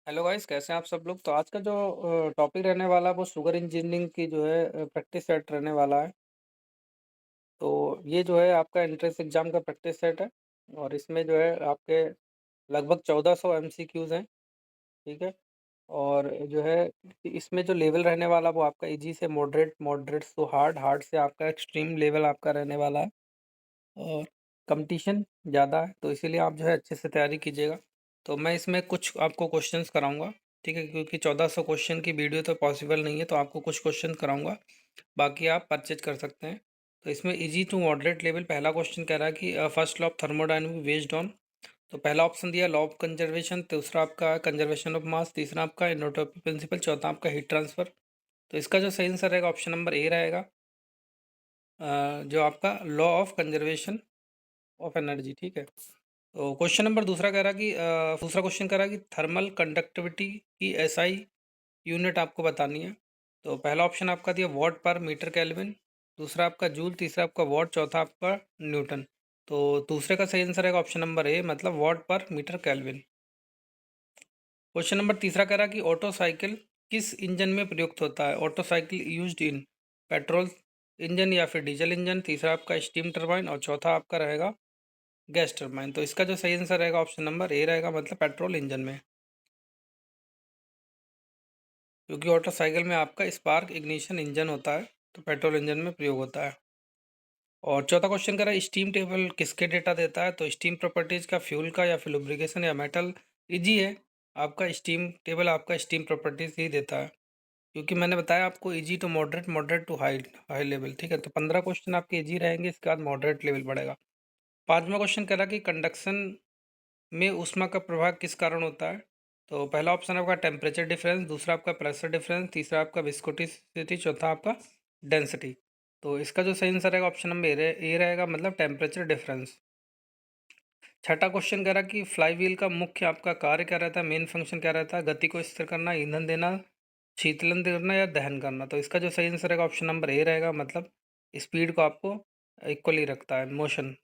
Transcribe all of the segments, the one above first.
Hello guys, कैसे हैं आप सब लोग। तो आज का जो टॉपिक रहने वाला है वो शुगर इंजीनियरिंग की जो है प्रैक्टिस सेट रहने वाला है। तो ये जो है आपका एंट्रेंस एग्जाम का प्रैक्टिस सेट है और इसमें जो है आपके लगभग 1400 एमसीक्यूज हैं। ठीक है। और जो है इसमें जो लेवल रहने वाला वो आपका इजी से moderate, moderate to hard, hard से आपका एक्सट्रीम लेवल आपका रहने वाला है। और कंपटीशन ज़्यादा है तो इसीलिए आप जो है अच्छे से तैयारी कीजिएगा। तो मैं इसमें कुछ आपको क्वेश्चंस कराऊंगा। ठीक है, क्योंकि 1400 क्वेश्चन की वीडियो तो पॉसिबल नहीं है, तो आपको कुछ क्वेश्चन कराऊंगा, बाकी आप परचेज कर सकते हैं। तो इसमें इजी टू मॉडरेट लेवल पहला क्वेश्चन कह रहा है कि first law of thermodynamic based on. तो पहला ऑप्शन दिया लॉ ऑफ कंजर्वेशन, दूसरा आपका कंजर्वेशन ऑफ मास, तीसरा आपका इनोट्रोपिक प्रिंसिपल, चौथा आपका हीट ट्रांसफर। तो इसका जो सही आंसर रहेगा ऑप्शन नंबर ए रहेगा, जो आपका law of conservation of energy. ठीक है। तो क्वेश्चन नंबर दूसरा कह रहा कि दूसरा क्वेश्चन कह रहा कि थर्मल कंडक्टिविटी की एसआई यूनिट आपको बतानी है। तो पहला ऑप्शन आपका दिया वॉट पर मीटर केल्विन, दूसरा आपका जूल, तीसरा आपका वॉट, चौथा आपका न्यूटन। तो दूसरे का सही आंसर है ऑप्शन नंबर ए, मतलब वॉट पर मीटर केल्विन। क्वेश्चन नंबर तीसरा कह रहा कि ऑटो साइकिल किस इंजन में प्रयुक्त होता है। Auto cycle used in petrol engine या फिर डीजल इंजन, तीसरा आपका स्टीम टरबाइन और चौथा आपका रहेगा गैस टरबाइन। तो इसका जो सही आंसर रहेगा ऑप्शन नंबर ए रहेगा, मतलब पेट्रोल इंजन में, क्योंकि ऑटो साइकिल में आपका स्पार्क इग्निशन इंजन होता है, तो पेट्रोल इंजन में प्रयोग होता है। और चौथा क्वेश्चन कह रहा है स्टीम टेबल किसके डेटा देता है। तो स्टीम प्रॉपर्टीज का, फ्यूल का, या फिर लुब्रिकेशन या मेटल। इजी है, आपका स्टीम टेबल आपका स्टीम प्रॉपर्टीज ही देता है, क्योंकि मैंने बताया आपको easy to moderate, moderate to high, high level. ठीक है। तो 15 क्वेश्चन आपके इजी रहेंगे, इसके बाद मॉडरेट लेवल बढ़ेगा। पांचवा क्वेश्चन कह रहा कि कंडक्शन में ऊष्मा का प्रवाह किस कारण होता है। तो पहला ऑप्शन आपका टेम्परेचर डिफरेंस, दूसरा आपका प्रेशर डिफरेंस, तीसरा आपका विस्कोसिटी, चौथा आपका डेंसिटी। तो इसका जो सही आंसर रहेगा ऑप्शन नंबर ए रहेगा, मतलब टेम्परेचर डिफरेंस। छठा क्वेश्चन कह रहा कि फ्लाई व्हील का मुख्य आपका कार्य क्या रहता है, मेन फंक्शन क्या रहता है। गति को स्थिर करना, ईंधन देना, शीतलन करना या दहन करना। तो इसका जो सही आंसर रहेगा ऑप्शन नंबर ए रहेगा, मतलब स्पीड को आपको इक्वली रखता है, मोशन।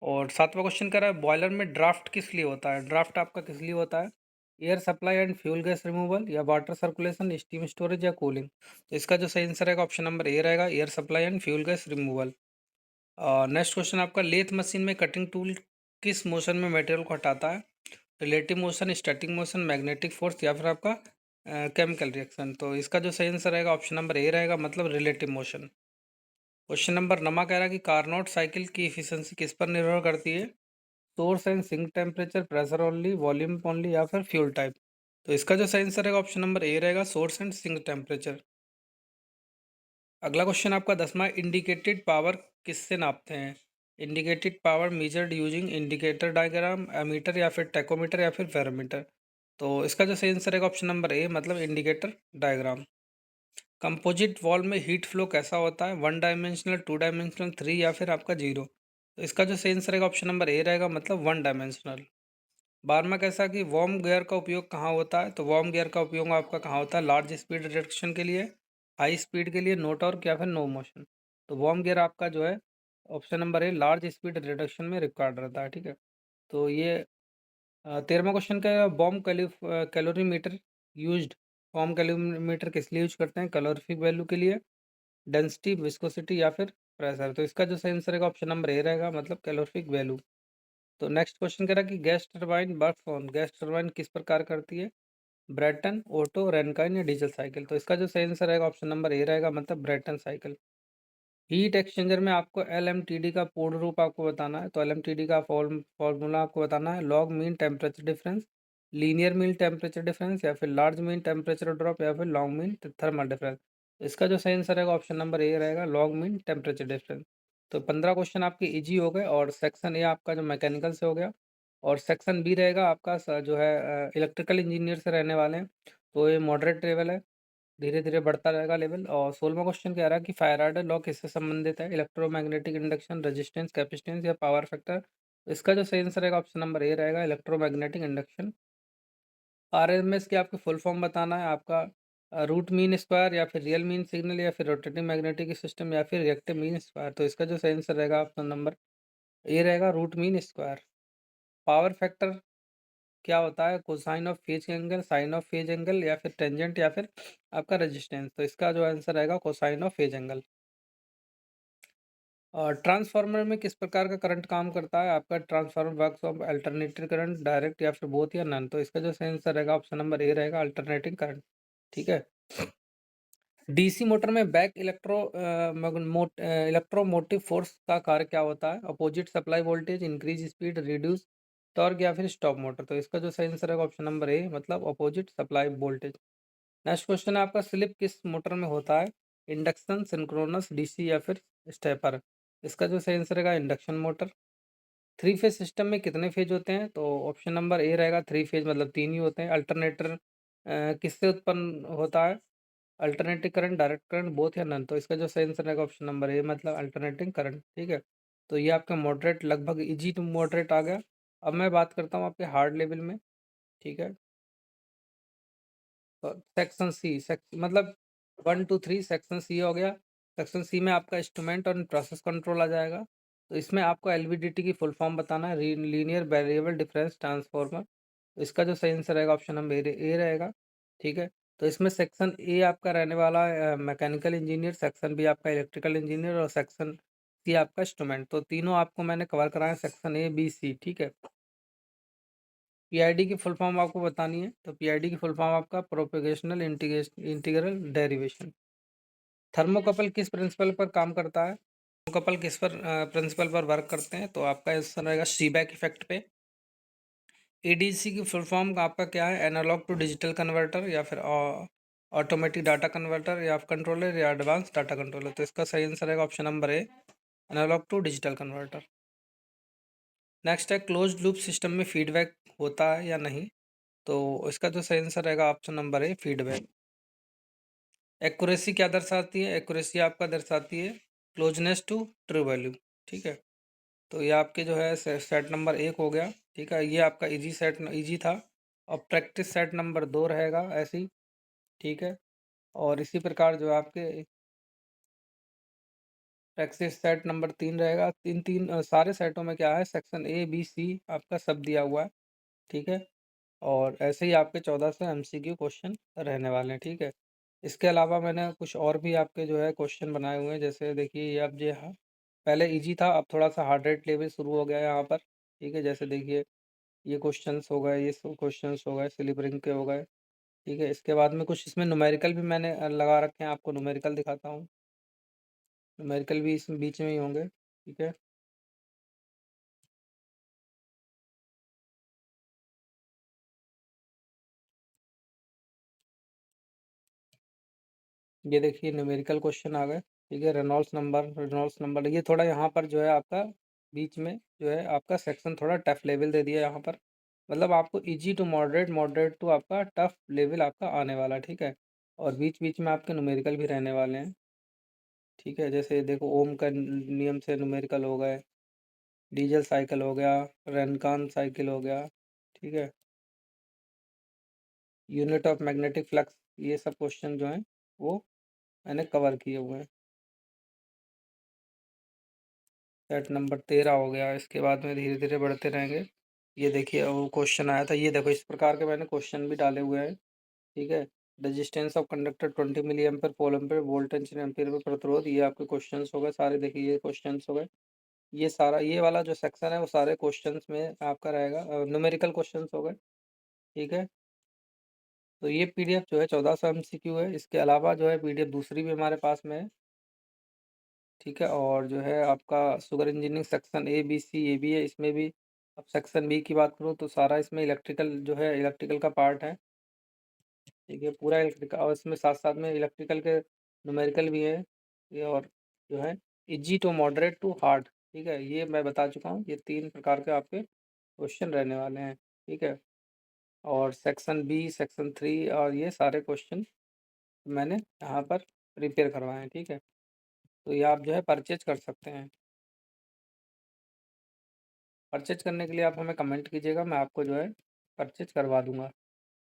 और सातवां क्वेश्चन कह रहा है बॉयलर में ड्राफ्ट किस लिए होता है। ड्राफ्ट आपका किस लिए होता है, air supply and fuel gas removal, या वाटर सर्कुलेशन, स्टीम स्टोरेज या कूलिंग। तो इसका जो सही आंसर रहेगा ऑप्शन नंबर ए रहेगा, air supply and fuel gas removal. Next question आपका लेथ मशीन में कटिंग टूल किस मोशन में मटेरियल को हटाता है। Relative motion, static motion, magnetic force, या फिर आपका केमिकल रिएक्शन। तो इसका जो सही आंसर रहेगा ऑप्शन नंबर ए रहेगा, मतलब रिलेटिव मोशन। क्वेश्चन नंबर नमा कह रहा है कि कार्नोट साइकिल की इफिशियंसी किस पर निर्भर करती है। Source and sink temperature, pressure only, volume only, या फिर फ्यूल टाइप। तो इसका जो सही आंसर रहेगा ऑप्शन नंबर ए रहेगा, सोर्स एंड सिंक टेम्परेचर। अगला क्वेश्चन आपका दसवां, इंडिकेटेड पावर किससे नापते हैं। Indicated power measured using indicator diagram, ammeter, या फिर टेकोमीटर, या फिर फेरोमीटर। तो इसका जो सही आंसर रहेगा ऑप्शन नंबर ए, मतलब इंडिकेटर डायग्राम। कंपोजिट वॉल में हीट फ्लो कैसा होता है, one dimensional, two dimensional, three, या फिर आपका जीरो। तो इसका जो सही आंसर रहेगा ऑप्शन नंबर ए रहेगा, मतलब वन डायमेंशनल। बारहवां कैसा कि वार्म गियर का उपयोग कहाँ होता है। तो वार्म गियर का उपयोग आपका कहाँ होता है, लार्ज स्पीड रिडक्शन के लिए, हाई स्पीड के लिए, नो टॉर्क, या फिर नो मोशन। तो वार्म गियर आपका जो है ऑप्शन नंबर ए, लार्ज स्पीड रिडक्शन में रिक्वायर्ड रहता है। ठीक है। तो ये 13वां क्वेश्चन का bomb calorimeter used. Bomb calorimeter किस लिए यूज करते हैं, कैलोरीफिक वैल्यू के लिए, डेंसिटी, विस्कोसिटी, या फिर प्रेशर। तो इसका जो सही आंसर रहेगा ऑप्शन नंबर ए रहेगा, मतलब कैलोरीफिक वैल्यू। तो नेक्स्ट क्वेश्चन कह रहा है कि gas turbine work on, gas turbine किस प्रकार करती है। ब्रेटन, ओटो, रैनकाइन, या डीजल साइकिल। तो इसका जो सही आंसर रहेगा ऑप्शन नंबर ए रहेगा, मतलब ब्रेटन साइकिल। हीट एक्सचेंजर में आपको एल का पूर्ण रूप आपको बताना है। तो एल का फॉर्मूला आपको बताना है, log mean temperature difference, linear mean temperature difference, या फिर लार्ज मीन टेम्परेचर ड्रॉप, या फिर लॉन्ग मीन थर्मल डिफरेंस। इसका जो सही आंसर रहेगा ऑप्शन नंबर ए रहेगा, लॉन्ग मीन टेम्परेचर डिफरेंस। तो 15 क्वेश्चन आपके इजी हो गए, और सेक्शन ए आपका जो मैकेनिकल से हो गया, और सेक्शन बी रहेगा आपका जो है इलेक्ट्रिकल इंजीनियर से रहने वाले हैं। तो ये मॉडरेट लेवल है, धीरे धीरे बढ़ता रहेगा लेवल। और 16वां क्वेश्चन कह रहा है कि फैराडे लॉ किससे संबंधित है, इलेक्ट्रोमैग्नेटिक इंडक्शन, रेजिस्टेंस, कैपेसिटेंस, या पावर फैक्टर। तो इसका जो सही आंसर रहेगा ऑप्शन नंबर ए रहेगा, इलेक्ट्रोमैग्नेटिक इंडक्शन। आरएमएस की आपको फुल फॉर्म बताना है आपका, रूट मीन स्क्वायर, या फिर रियल मीन सिग्नल, या फिर रोटेटिंग मैग्नेटिक सिस्टम, या फिर रिएक्टिव मीन स्क्वायर। तो इसका जो सही आंसर रहेगा ऑप्शन नंबर ए रहेगा, root mean square. Power factor क्या होता है? Cosine of phase angle, sine of phase angle या फिर टेंजेंट या फिर आपका रेजिस्टेंस। तो इसका जो आंसर रहेगा कोसाइन ऑफ फेज एंगल। और ट्रांसफार्मर में किस प्रकार का करंट काम करता है? आपका transformer works of alternating current, direct या फिर बोथ या नन। तो इसका जो सही आंसर रहेगा ऑप्शन नंबर ए रहेगा, अल्टरनेटिंग करंट। ठीक है। डीसी मोटर में बैक इलेक्ट्रोमोटिव फोर्स का कार्य क्या होता है? Opposite supply voltage, increase speed, reduce torque या फिर स्टॉप मोटर। तो इसका जो सही आंसर है ऑप्शन नंबर ए, मतलब opposite supply voltage. Next question है आपका, स्लिप किस मोटर में होता है? इंडक्शन, सिंक्रोनस, डीसी या फिर स्टेपर। इसका जो सही आंसर है induction motor. Three phase system में कितने फेज होते हैं? तो ऑप्शन नंबर ए रहेगा थ्री फेज, मतलब तीन ही होते हैं। अल्टरनेटर किससे उत्पन्न होता है? Alternating current, direct current, both या नन। तो इसका जो सही आंसर रहेगा ऑप्शन नंबर ए, मतलब अल्टरनेटिंग करंट। ठीक है। तो ये आपका मॉडरेट, लगभग इजी टू मॉडरेट आ गया। अब मैं बात करता हूँ आपके हार्ड लेवल में। ठीक है। तो सेक्शन सी, मतलब 1 2 3 सेक्शन सी हो गया। सेक्शन सी में आपका इंस्ट्रूमेंट और प्रोसेस कंट्रोल आ जाएगा। तो इसमें आपको एलवीडीटी की फुल फॉर्म बताना है, लीनियर वेरिएबल डिफरेंस ट्रांसफॉर्मर। तो इसका जो सही आंसर रहेगा ऑप्शन नंबर ए रहेगा। ठीक है। तो इसमें सेक्शन ए आपका रहने वाला है मैकेनिकल इंजीनियर, सेक्शन बी आपका इलेक्ट्रिकल इंजीनियर और सेक्शन सी आपका इंस्ट्रूमेंट। तो तीनों आपको मैंने कवर कराया, सेक्शन ए बी सी। ठीक है। पीआईडी की फुल फॉर्म आपको बतानी है। तो पीआईडी की फुल फॉर्म आपका प्रोपेगेशनल इंटीग्रल डेरिवेशन। थर्मोकपल किस प्रिंसिपल पर काम करता है? थर्मोकपल किस पर प्रिंसिपल पर वर्क करते हैं? तो आपका आंसर रहेगा सीबैक इफेक्ट पे। एडीसी की फुल फॉर्म आपका क्या है? एनालॉग टू डिजिटल कन्वर्टर या फिर ऑटोमेटिक डाटा कन्वर्टर या कंट्रोलर या एडवांस डाटा कंट्रोलर। तो इसका सही आंसर रहेगा option number A, analogue to digital converter. Next है, क्लोज्ड लूप सिस्टम में फीडबैक होता है या नहीं? तो इसका जो सही आंसर रहेगा ऑप्शन नंबर ए, फीडबैक। एक्यूरेसी क्या दर्शाती है? एक्यूरेसी आपका दर्शाती है क्लोजनेस टू ट्रू वैल्यू। ठीक है। तो ये आपके जो है सेट नंबर एक हो गया। ठीक है, ये आपका इजी था। और प्रैक्टिस सेट नंबर दो रहेगा ऐसे ही। ठीक है। और इसी प्रकार जो है आपके प्रैक्टिस सेट नंबर तीन रहेगा। तीन तीन सारे सेटों में क्या है, सेक्शन ए बी सी आपका सब दिया हुआ है। ठीक है। और ऐसे ही आपके 14 से एमसीक्यू क्वेश्चन रहने वाले हैं। ठीक है। इसके अलावा मैंने कुछ और भी आपके जो है क्वेश्चन बनाए हुए हैं, जैसे देखिए ये अब, ये हाँ, पहले इजी था, अब थोड़ा सा हार्ड रेट लेवल शुरू हो गया है यहाँ पर। ठीक है। जैसे देखिए ये क्वेश्चंस हो गए, ये सब क्वेश्चंस हो गए, स्लिपरिंग के हो गए। ठीक है। इसके बाद में कुछ इसमें न्यूमेरिकल भी मैंने लगा रखे हैं, आपको न्यूमेरिकल दिखाता हूँ। न्यूमेरिकल भी इसमें बीच में ही होंगे। ठीक है। ये देखिए न्यूमेरिकल क्वेश्चन आ गए। ठीक है। रेनॉल्ड्स नंबर ये थोड़ा यहाँ पर जो है आपका बीच में जो है आपका सेक्शन थोड़ा टफ लेवल दे दिया यहाँ पर, मतलब आपको easy to moderate, moderate to आपका टफ लेवल आपका आने वाला है। ठीक है। और बीच बीच में आपके न्यूमेरिकल भी रहने वाले हैं। ठीक है। जैसे देखो ओम का नियम से न्यूमेरिकल हो गए, डीजल साइकिल हो गया, रेनकान साइकिल हो गया। ठीक है। यूनिट ऑफ मैग्नेटिक फ्लक्स, ये सब क्वेश्चन जो हैं वो मैंने कवर किए हुए हैं। सेट नंबर 13 हो गया। इसके बाद में धीरे धीरे बढ़ते रहेंगे। ये देखिए वो क्वेश्चन आया था, ये देखो इस प्रकार के मैंने क्वेश्चन भी डाले हुए हैं। ठीक है। Resistance of conductor 20 milli ampere pole ampere voltage इन एम्पेयर में प्रतिरोध, ये आपके क्वेश्चंस हो गए सारे। देखिए ये क्वेश्चंस हो गए। ये सारा, ये वाला जो सेक्शन है वो सारे क्वेश्चंस में आपका रहेगा, न्यूमेरिकल क्वेश्चंस हो गए। ठीक है। तो ये पीडीएफ जो है 1400 एमसीक्यू है। इसके अलावा जो है पीडीएफ दूसरी भी हमारे पास में है। ठीक है। और जो है आपका sugar engineering section A B C ये भी है इसमें भी। अब सेक्शन बी की बात करूँ तो सारा इसमें इलेक्ट्रिकल जो है, इलेक्ट्रिकल का पार्ट है। ठीक है। पूरा इलेक्ट्रिकल, और इसमें साथ साथ में इलेक्ट्रिकल के न्यूमेरिकल भी है। ये और जो है easy to moderate to hard. ठीक है। ये मैं बता चुका हूँ, ये तीन प्रकार के आपके क्वेश्चन रहने वाले हैं। ठीक है। और सेक्शन बी, सेक्शन थ्री और ये सारे क्वेश्चन मैंने यहाँ पर प्रिपेयर करवाए हैं। ठीक है। तो ये आप जो है परचेज कर सकते हैं। परचेज करने के लिए आप हमें कमेंट कीजिएगा, मैं आपको जो है परचेज करवा दूँगा।